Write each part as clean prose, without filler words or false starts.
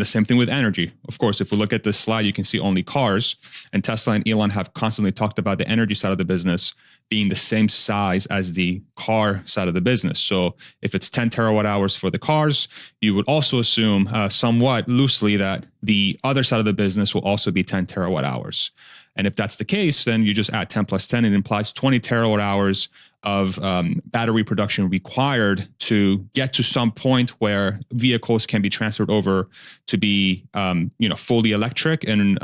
And the same thing with energy. Of course, if we look at this slide, you can see only cars. And Tesla and Elon have constantly talked about the energy side of the business being the same size as the car side of the business. So if it's 10 terawatt hours for the cars, you would also assume somewhat loosely that the other side of the business will also be 10 terawatt hours. And if that's the case, then you just add 10 plus 10. It implies 20 terawatt hours of battery production required to get to some point where vehicles can be transferred over to be, fully electric and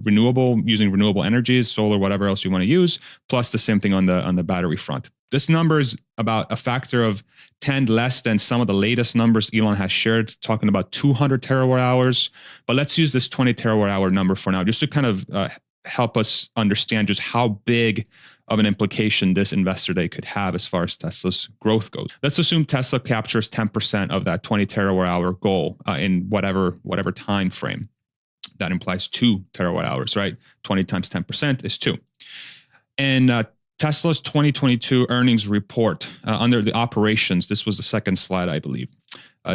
renewable, using renewable energies, solar, whatever else you want to use. Plus the same thing on the battery front. This number is about a factor of 10 less than some of the latest numbers Elon has shared, talking about 200 terawatt hours. But let's use this 20 terawatt hour number for now, just to kind of help us understand just how big of an implication this investor day could have as far as Tesla's growth goes. Let's assume Tesla captures 10% of that 20 terawatt hour goal in whatever time frame. That implies 2 terawatt hours, right? 20 times 10% is 2. And Tesla's 2022 earnings report under the operations, this was the second slide, I believe.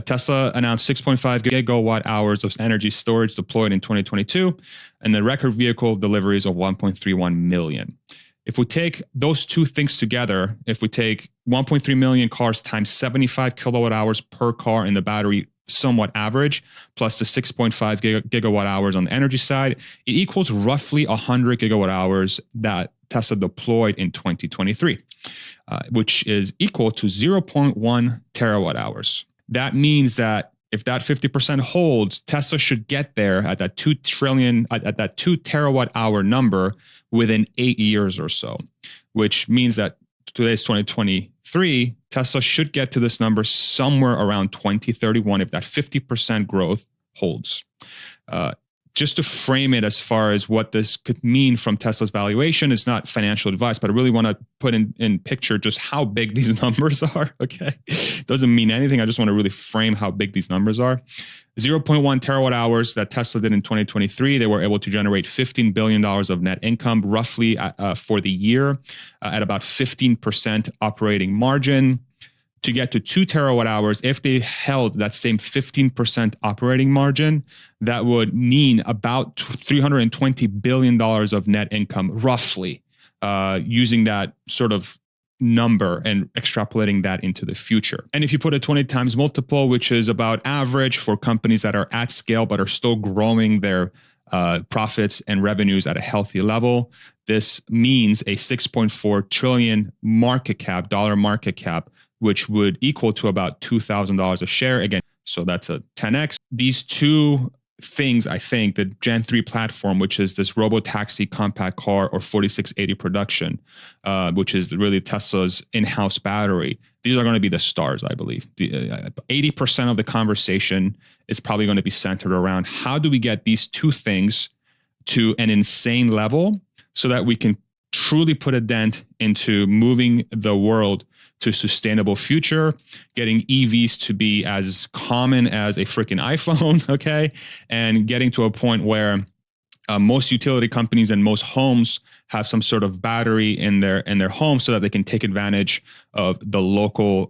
Tesla announced 6.5 gigawatt hours of energy storage deployed in 2022, and the record vehicle deliveries of 1.31 million. If we take those two things together, if we take 1.3 million cars times 75 kilowatt hours per car in the battery, somewhat average, plus the 6.5 gigawatt hours on the energy side, it equals roughly 100 gigawatt hours that Tesla deployed in 2023, which is equal to 0.1 terawatt hours. That means that if that 50% holds, Tesla should get there at that 2 terawatt hour number within 8 years or so, which means that today's 2023, Tesla should get to this number somewhere around 2031 if that 50% growth holds. Just to frame it as far as what this could mean from Tesla's valuation, it's not financial advice, but I really want to put in picture just how big these numbers are, okay? Doesn't mean anything. I just want to really frame how big these numbers are. 0.1 terawatt hours that Tesla did in 2023, they were able to generate $15 billion of net income roughly for the year at about 15% operating margin. To get to 2 terawatt hours, if they held that same 15% operating margin, that would mean about $320 billion of net income, roughly, using that sort of number and extrapolating that into the future. And if you put a 20 times multiple, which is about average for companies that are at scale but are still growing their profits and revenues at a healthy level, this means a 6.4 trillion dollar market cap, which would equal to about $2,000 a share. Again, so that's a 10x. These two things, I think, the Gen 3 platform, which is this robo-taxi compact car, or 4680 production, which is really Tesla's in-house battery, these are going to be the stars, I believe. 80% of the conversation is probably going to be centered around how do we get these two things to an insane level so that we can truly put a dent into moving the world to a sustainable future, getting EVs to be as common as a freaking iPhone, okay? And getting to a point where most utility companies and most homes have some sort of battery in their home so that they can take advantage of the local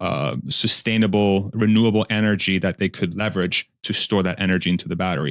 sustainable renewable energy that they could leverage to store that energy into the battery.